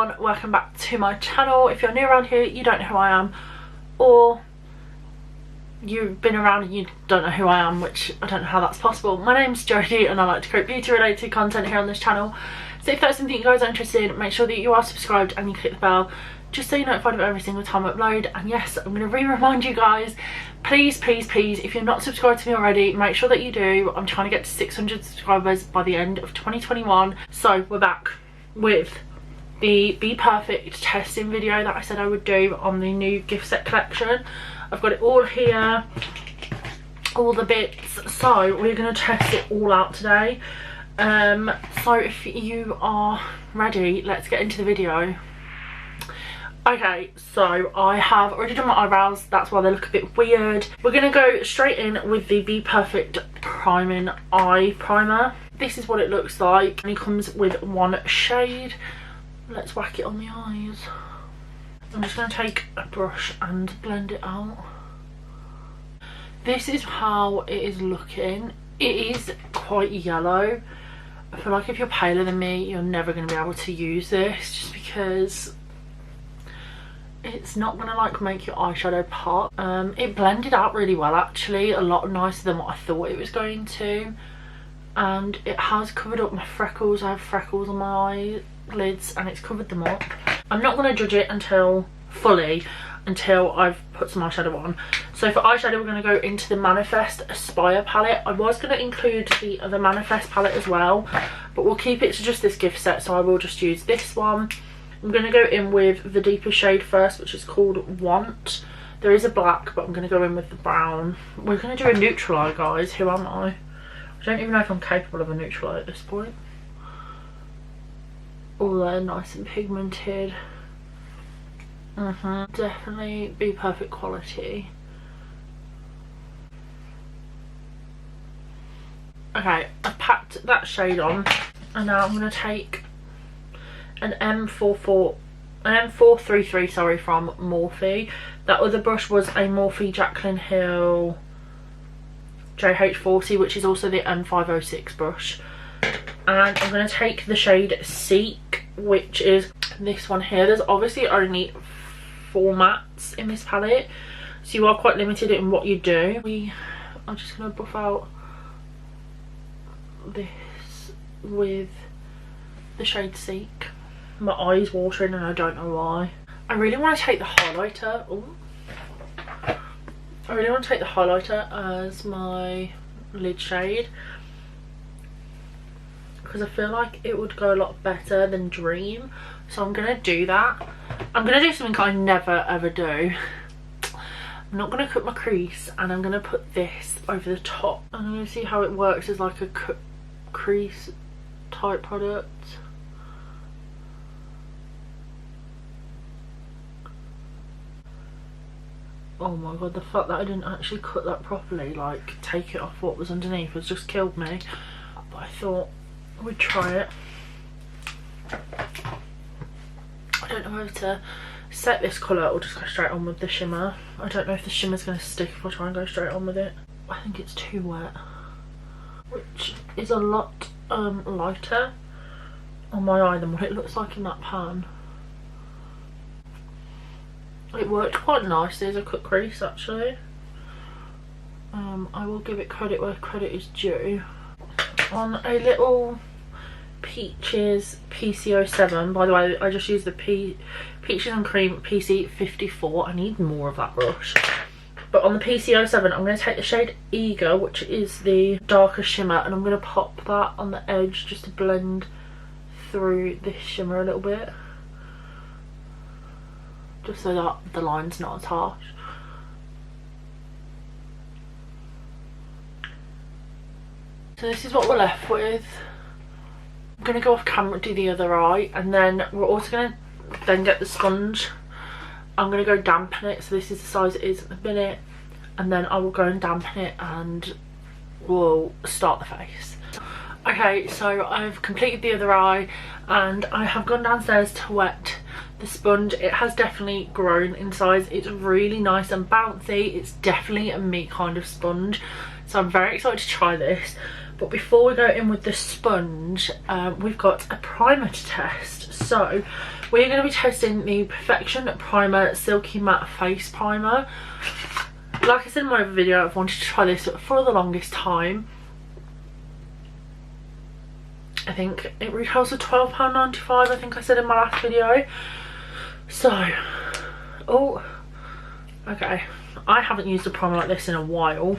everyone, welcome back to my channel. If you're new around here, you don't know who I am, or you've been around and you don't know who I am, which I don't know how that's possible. My name's Jodie and I like to create beauty related content here on this channel. So if that's something you guys are interested in, make sure that you are subscribed and you click the bell just so you're notified of every single time I upload. And yes, I'm going to remind you guys, please, if you're not subscribed to me already, make sure that you do. I'm trying to get to 600 subscribers by the end of 2021. So we're back with the Bperfect testing video that I said I would do on the new gift set collection. I've got it all here, all the bits, so we're going to test it all out today. So if you are ready, let's get into the video. Okay, so I have already done my eyebrows, that's why they look a bit weird. We're going to go straight in with the Bperfect Priming Eye Primer. This is what it looks like, and it comes with one shade. Let's whack it on the eyes. I'm just going to take a brush and blend it out. This is how it is looking. It is quite yellow. I feel like if you're paler than me, you're never going to be able to use this, just because it's not going to like make your eyeshadow pop. It blended out really well actually, a lot nicer than what I thought it was going to, and it has covered up my freckles. I have freckles on my eyelids and it's covered them up. I'm not going to judge it until I've put some eyeshadow on. So for eyeshadow we're going to go into the Manifest Aspire palette. I was going to include the other Manifest palette as well, but we'll keep it to just this gift set, so I will just use this one. I'm going to go in with the deeper shade first, which is called Want. There is a black, but I'm going to go in with the brown. We're going to do a neutral eye, guys. Who am I? I don't even know if I'm capable of a neutral eye at this point. Oh, they're nice and pigmented. Definitely Bperfect quality. Okay, I've packed that shade on, and now I'm going to take an M433, sorry, from Morphe. That other brush was a Morphe Jaclyn Hill JH40, which is also the M506 brush. And I'm going to take the shade Seek, which is this one here. There's obviously only 4 mattes in this palette, so you are quite limited in what you do. I'm just going to buff out this with the shade Seek. My eye's watering and I don't know why. I really want to take the highlighter. Ooh. I really want to take the highlighter as my lid shade, because I feel like it would go a lot better than Dream. So I'm going to do that. I'm going to do something I never ever do. I'm not going to cut my crease, and I'm going to put this over the top. I'm going to see how it works as like a crease type product. Oh my god, the fact that I didn't actually cut that properly, like take it off what was underneath, has just killed me. But I thought we'd try it. I don't know whether to set this colour or just go straight on with the shimmer. I don't know if the shimmer's going to stick if I try and go straight on with it. I think it's too wet, which is a lot lighter on my eye than what it looks like in that pan. It worked quite nicely as a cut crease actually. I will give it credit where credit is due. On a little Peaches PC07, by the way, I just used the Peaches and Cream PC54. I need more of that brush. But on the PC07 I'm going to take the shade Eager, which is the darker shimmer, and I'm going to pop that on the edge just to blend through this shimmer a little bit, just so that the line's not as harsh. So this is what we're left with. I'm going to go off camera and do the other eye, and then we're also going to then get the sponge. I'm going to go dampen it, so this is the size it is at the minute, and then I will go and dampen it and we'll start the face. Okay, so I've completed the other eye and I have gone downstairs to wet the sponge. It has definitely grown in size. It's really nice and bouncy. It's definitely a me kind of sponge, so I'm very excited to try this. But before we go in with the sponge, we've got a primer to test. So we're going to be testing the Perfection Primer Silky Matte Face Primer. Like I said in my other video, I've wanted to try this for the longest time. I think it retails for £12.95, I think I said in my last video. So, oh, okay. I haven't used a primer like this in a while,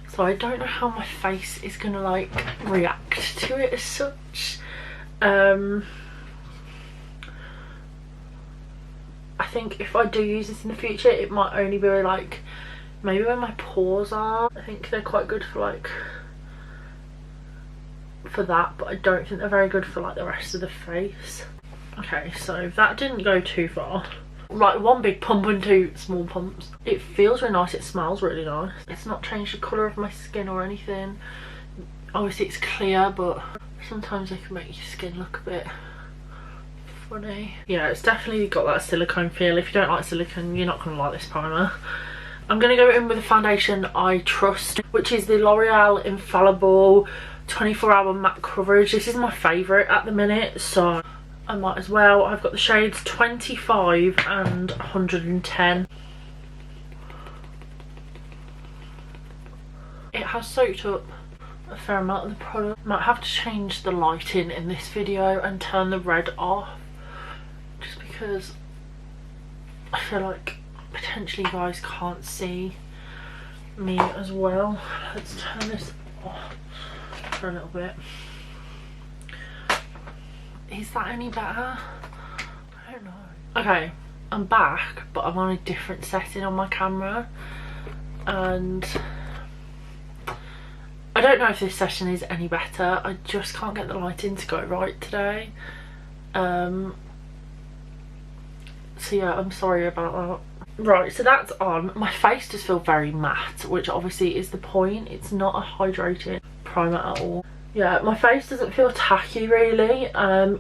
so I don't know how my face is going to like react to it as such. I think if I do use this in the future, it might only be like maybe when my pores are. I think they're quite good for like for that, but I don't think they're very good for like the rest of the face. Okay, so that didn't go too far. Like one big pump and two small pumps. It feels really nice, it smells really nice. It's not changed the colour of my skin or anything. Obviously it's clear, but sometimes it can make your skin look a bit funny. Yeah, it's definitely got that silicone feel. If you don't like silicone, you're not going to like this primer. I'm going to go in with a foundation I trust, which is the L'Oreal Infallible 24-hour matte coverage. This is my favourite at the minute, so I might as well. I've got the shades 25 and 110. It has soaked up a fair amount of the product. Might have to change the lighting in this video and turn the red off, just because I feel like potentially you guys can't see me as well. Let's turn this off for a little bit. Is that any better? I don't know. Okay, I'm back, but I'm on a different setting on my camera, and I don't know if this session is any better. I just can't get the lighting to go right today. So yeah, I'm sorry about that. Right, so that's on. My face does feel very matte, which obviously is the point. It's not a hydrating primer at all. Yeah, my face doesn't feel tacky really.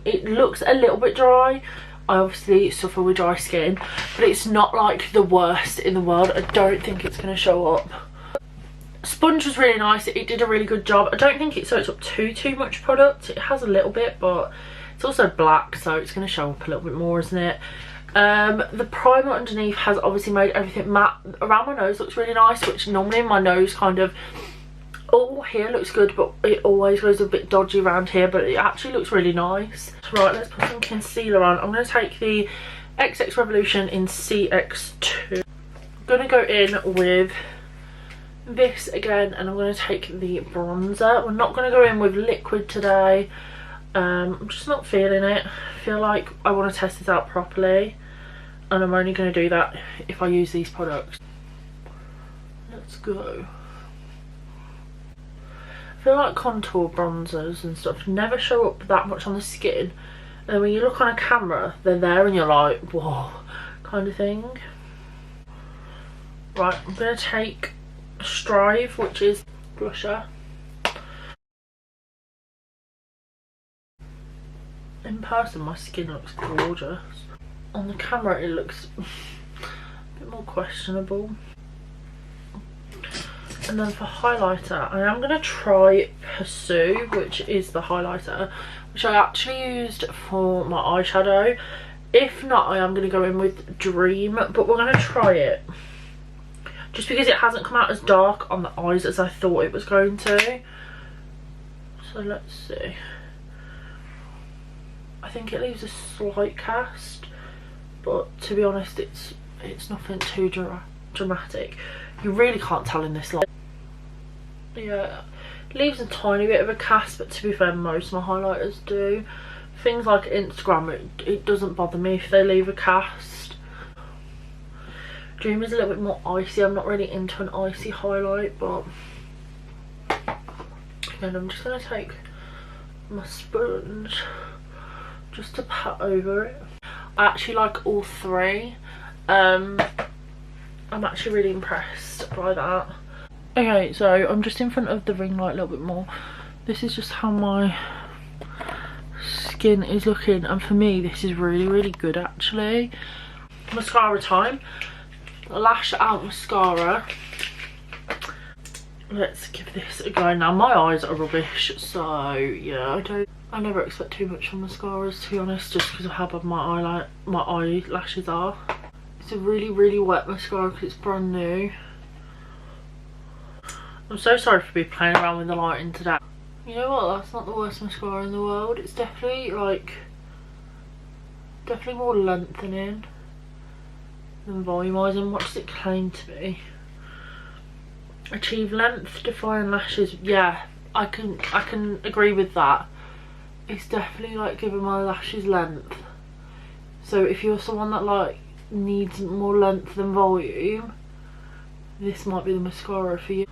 It looks a little bit dry. I obviously suffer with dry skin, but it's not like the worst in the world. I don't think it's going to show up. Sponge was really nice. It did a really good job. I don't think it soaks up too much product. It has a little bit, but it's also black, so it's going to show up a little bit more, isn't it? The primer underneath has obviously made everything matte. Around my nose looks really nice, which normally my nose kind of, oh, here looks good, but it always goes a bit dodgy around here, but it actually looks really nice. Right, let's put some concealer on. I'm going to take the XX Revolution in CX2. I'm going to go in with this again, and I'm going to take the bronzer. We're not going to go in with liquid today. I'm just not feeling it. I feel like I want to test this out properly, and I'm only going to do that if I use these products. Let's go. I feel like contour bronzers and stuff never show up that much on the skin, and when you look on a camera they're there and you're like, whoa, kind of thing. Right, I'm going to take Strive, which is blusher. In person my skin looks gorgeous. On the camera it looks a bit more questionable. And then for highlighter, I am going to try Pursue, which is the highlighter which I actually used for my eyeshadow. If not, I am going to go in with Dream, but we're going to try it just because it hasn't come out as dark on the eyes as I thought it was going to. So let's see. I think it leaves a slight cast, but to be honest it's nothing too dramatic. You really can't tell in this light. Yeah, it leaves a tiny bit of a cast, but to be fair most of my highlighters do. Things like Instagram, it doesn't bother me if they leave a cast. Dream is a little bit more icy. I'm not really into an icy highlight, but again I'm just going to take my sponge just to pat over it. I actually like all three. I'm actually really impressed by that. Okay, so I'm just in front of the ring light a little bit more. This is just how my skin is looking, and for me this is really good actually. Mascara time. Lash Out mascara. let's give this a go. Now my eyes are rubbish, so yeah, I never expect too much from mascaras, to be honest, just because of how bad my eyelashes are. It's a really wet mascara because it's brand new. I'm so sorry for me playing around with the lighting today. You know what, that's not the worst mascara in the world. It's definitely like, definitely more lengthening than volumizing. What does it claim to be? Achieve length, define lashes. Yeah, I can agree with that. It's definitely like giving my lashes length. So if you're someone that like needs more length than volume, this might be the mascara for you.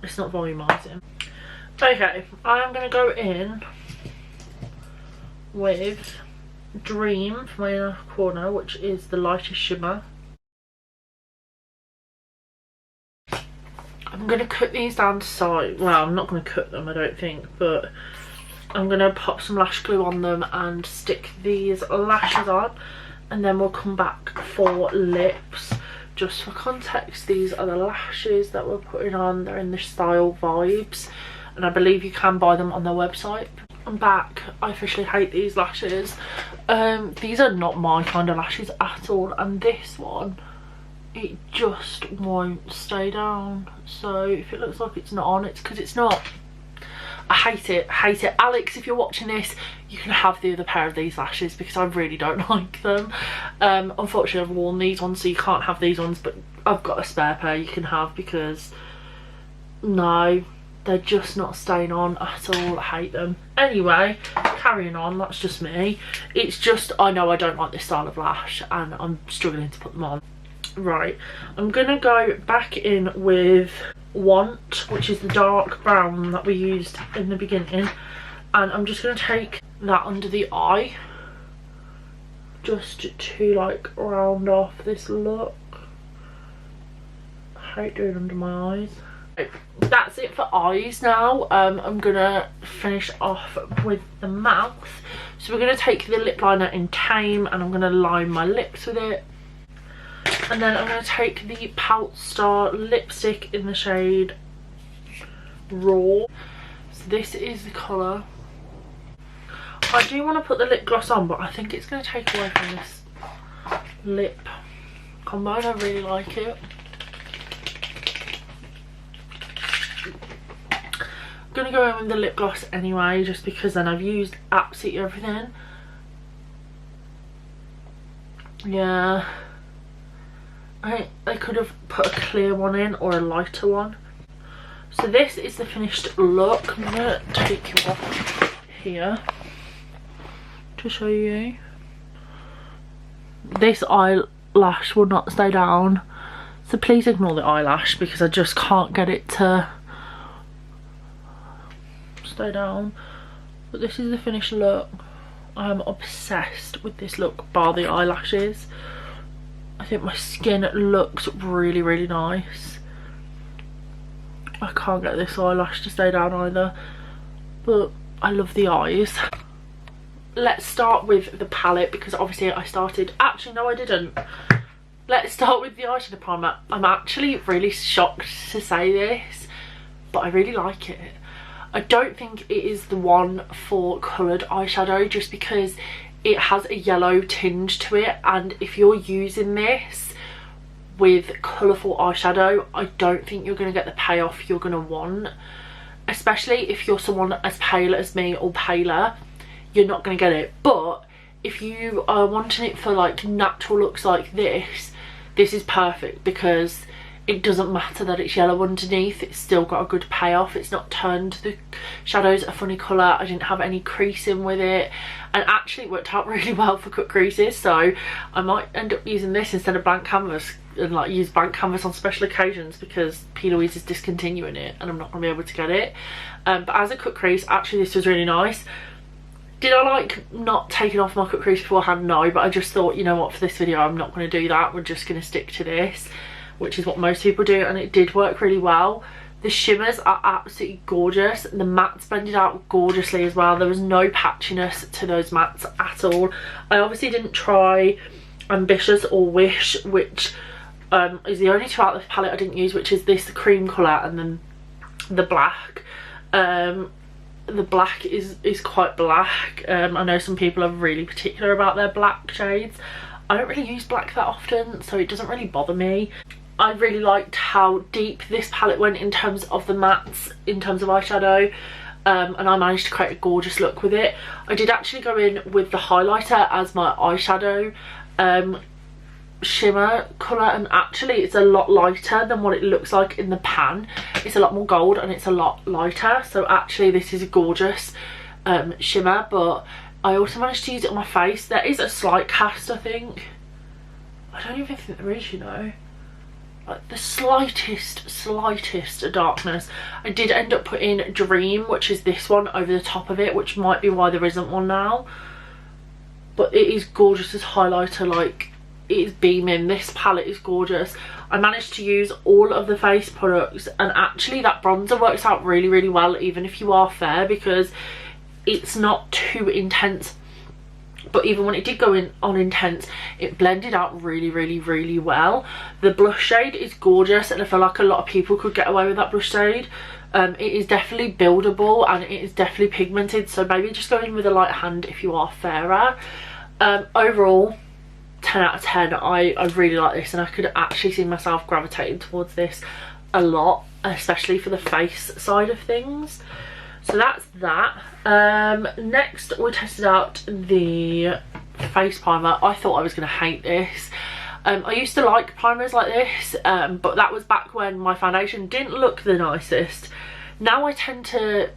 It's not volumizing. Okay, I'm gonna go in with Dream for my inner corner, which is the lightest shimmer. I'm going to cut these down to size. Well, I'm not going to cut them, I don't think, but I'm going to pop some lash glue on them and stick these lashes on, and then we'll come back for lips. Just for context, these are the lashes that we're putting on. They're in the Style Vibes, and I believe you can buy them on their website. I'm back. I officially hate these lashes. These are not my kind of lashes at all, and this one, it just won't stay down. So if it looks like it's not on, it's because it's not. I hate it, hate it. Alex, if you're watching this, you can have the other pair of these lashes because I really don't like them. Unfortunately I've worn these ones, so you can't have these ones, but I've got a spare pair you can have because no, they're just not staying on at all. I hate them. Anyway, carrying on, that's just me. It's just, I know I don't like this style of lash and I'm struggling to put them on. Right, I'm gonna go back in with Want, which is the dark brown that we used in the beginning, and I'm just gonna take that under the eye just to like round off this look. I hate doing under my eyes. That's it for eyes now. I'm gonna finish off with the mouth. So we're gonna take the lip liner in Tame and I'm gonna line my lips with it. And then I'm going to take the Pout Star lipstick in the shade Raw. So this is the colour. I do want to put the lip gloss on, but I think it's going to take away from this lip combo. I really like it. I'm going to go in with the lip gloss anyway, just because then I've used absolutely everything. Yeah. I could have put a clear one in or a lighter one. So this is the finished look. I'm going to take it off here to show you. This eyelash will not stay down, so please ignore the eyelash because I just can't get it to stay down. But this is the finished look. I'm obsessed with this look bar the eyelashes. I think my skin looks really nice. I can't get this eyelash to stay down either, but I love the eyes. Let's start with the palette because obviously I started, actually no I didn't. Let's start with the eyeshadow primer. I'm actually really shocked to say this, but I really like it. I don't think it is the one for coloured eyeshadow just because it has a yellow tinge to it, and if you're using this with colourful eyeshadow, I don't think you're going to get the payoff you're going to want. Especially if you're someone as pale as me or paler, you're not going to get it. But if you are wanting it for like natural looks like this, this is perfect because it doesn't matter that it's yellow underneath, it's still got a good payoff. It's not turned the shadows a funny colour. I didn't have any creasing with it, and actually it worked out really well for cut creases, so I might end up using this instead of blank canvas and like use blank canvas on special occasions because P. Louise is discontinuing it and I'm not going to be able to get it. But as a cut crease, actually this was really nice. Did I like not taking off my cut crease beforehand? No, but I just thought, you know what, for this video I'm not going to do that. We're just going to stick to this, which is what most people do, and it did work really well. The shimmers are absolutely gorgeous. The mattes blended out gorgeously as well. There was no patchiness to those mattes at all. I obviously didn't try Ambitious or Wish, which is the only two out of the palette I didn't use, which is this cream colour and then the black. The black is quite black. I know some people are really particular about their black shades. I don't really use black that often, so it doesn't really bother me. I really liked how deep this palette went in terms of the mattes, in terms of eyeshadow, and I managed to create a gorgeous look with it. I did actually go in with the highlighter as my eyeshadow shimmer colour, and actually it's a lot lighter than what it looks like in the pan. It's a lot more gold and it's a lot lighter, so actually this is a gorgeous shimmer. But I also managed to use it on my face. There is a slight cast, I think. I don't even think there is, you know, like the slightest darkness. I did end up putting Dream, which is this one, over the top of it, which might be why there isn't one now, but it is gorgeous as highlighter. Like, it is beaming. This palette is gorgeous. I managed to use all of the face products, and actually that bronzer works out really well even if you are fair, because it's not too intense. But even when it did go in on intense, it blended out really well. The blush shade is gorgeous, and I feel like a lot of people could get away with that blush shade. It is definitely buildable and it is definitely pigmented, so maybe just go in with a light hand if you are fairer. Overall, 10 out of 10. I really like this, and I could actually see myself gravitating towards this a lot, especially for the face side of things. So that's that. Next we tested out the face primer. I thought I was going to hate this. I used to like primers like this, but that was back when my foundation didn't look the nicest. Now I tend to,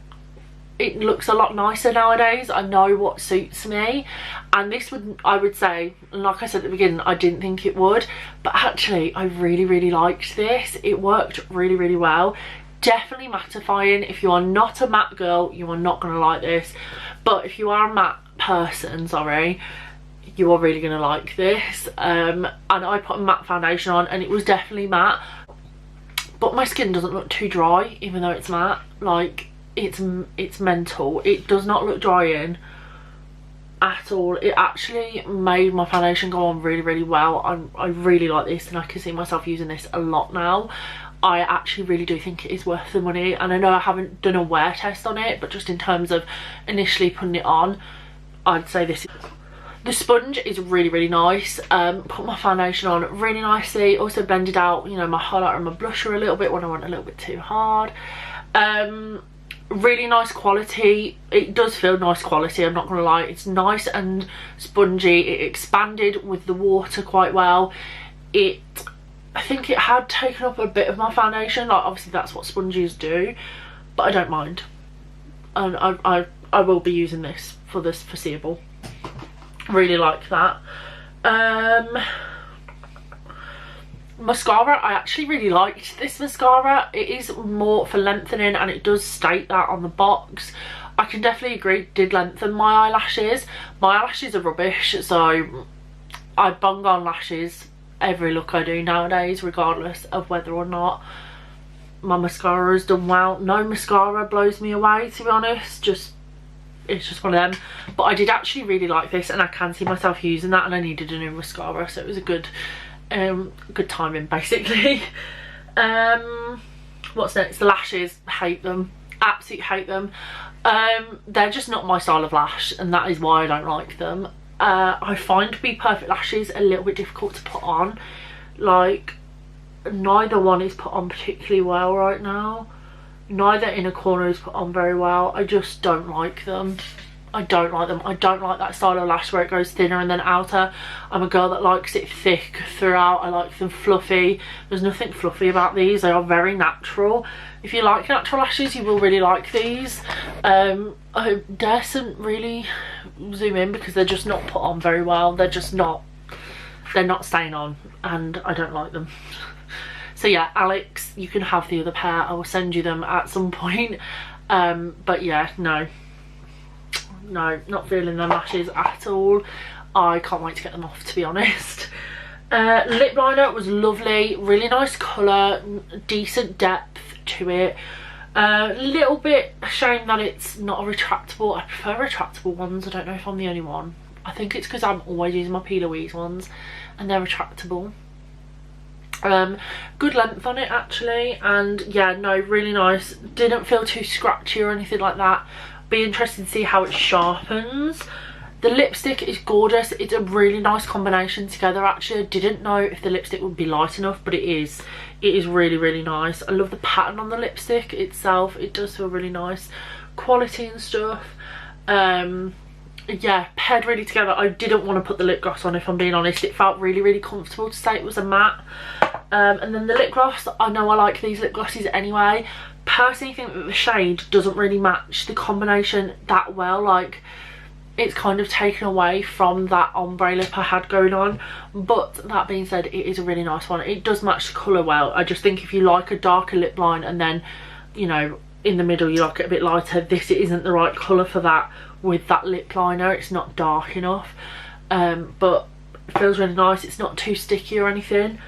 it looks a lot nicer nowadays. I know what suits me, and this would, I would say, like I said at the beginning, I didn't think it would, but actually I really liked this. It worked really well. Definitely mattifying. If you are not a matte girl, you are not going to like this, but if you are a matte person, sorry, you are really going to like this. And I put a matte foundation on and it was definitely matte, but my skin doesn't look too dry even though it's matte. Like, it's mental. It does not look drying at all. It actually made my foundation go on really well. I really like this, and I can see myself using this a lot now. I actually really do think it is worth the money, and I know I haven't done a wear test on it, but just in terms of initially putting it on, I'd say this. The sponge is really nice. Put my foundation on really nicely. Also blended out, you know, my highlighter and my blusher a little bit when I went a little bit too hard. Really nice quality. It does feel nice quality, I'm not gonna lie. It's nice and spongy. It expanded with the water quite well. I think it had taken up a bit of my foundation. Like, obviously that's what sponges do, but I don't mind, and I will be using this for this foreseeable. Really like that. Mascara, I actually really liked this mascara. It is more for lengthening, and it does state that on the box. I can definitely agree, it did lengthen my eyelashes. My eyelashes are rubbish, so I bung on lashes every look I do nowadays, regardless of whether or not my mascara has done well. No mascara blows me away, to be honest. It's just one of them. But I did actually really like this, and I can see myself using that, and I needed a new mascara, so it was a good timing basically. What's next? The lashes, hate them, absolutely hate them. They're just not my style of lash, and that is why I don't like them. I find Bperfect lashes a little bit difficult to put on. Like, neither one is put on particularly well right now. Neither inner corner is put on very well. I just don't like them. I don't like them. I don't like that style of lash where it goes thinner and then outer. I'm a girl that likes it thick throughout. I like them fluffy. There's nothing fluffy about these. They are very natural. If you like natural lashes, you will really like these. I daresn't really zoom in because they're just not put on very well. They're not staying on, and I don't like them. So yeah, Alex, you can have the other pair. I will send you them at some point. But yeah, no, not feeling them lashes at all. I can't wait to get them off, to be honest. Lip liner was lovely, really nice colour, decent depth to it. Little bit shame that it's not a retractable. I prefer retractable ones. I don't know if I'm the only one. I think it's because I'm always using my P. Louise ones and they're retractable. Good length on it actually, and yeah, no, really nice. Didn't feel too scratchy or anything like that. Be interested to see how it sharpens. The lipstick is gorgeous. It's a really nice combination together actually. I didn't know if the lipstick would be light enough, but it is. It is really, really nice. I love the pattern on the lipstick itself. It does feel really nice. Quality and stuff. Yeah, paired really together. I didn't want to put the lip gloss on, if I'm being honest. It felt really, really comfortable to say it was a matte. And then the lip gloss, I know I like these lip glosses anyway. Personally think that the shade doesn't really match the combination that well. Like, it's kind of taken away from that ombre lip I had going on. But that being said, it is a really nice one. It does match the colour well. I just think if you like a darker lip line and then, you know, in the middle you like it a bit lighter, this isn't the right colour for that with that lip liner. It's not dark enough. But it feels really nice. It's not too sticky or anything.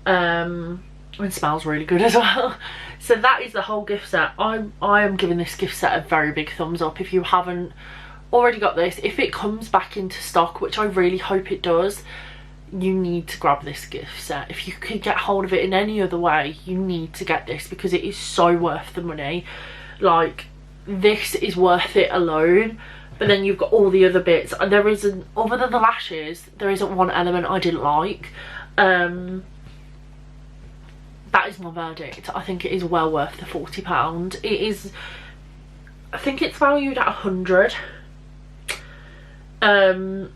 And smells really good as well. So that is the whole gift set. I am giving this gift set a very big thumbs up. If you haven't already got this, if it comes back into stock, which I really hope it does, you need to grab this gift set. If you could get hold of it in any other way, you need to get this because it is so worth the money. Like, this is worth it alone. But then you've got all the other bits, and there isn't, other than the lashes, there isn't one element I didn't like. That is my verdict. I think it is well worth the £40. It is, I think it's valued at 100. I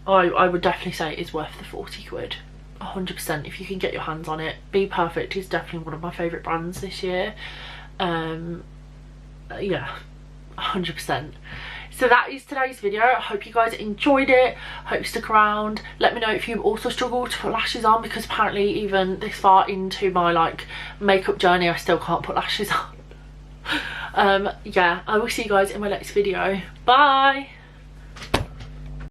would definitely say it is worth the 40 quid. 100% if you can get your hands on it. Bperfect is definitely one of my favourite brands this year. Yeah, 100%. So that is today's video. I hope you guys enjoyed it. Hope you stick around. Let me know if you also struggle to put lashes on, because apparently even this far into my like makeup journey I still can't put lashes on. Yeah, I will see you guys in my next video. Bye.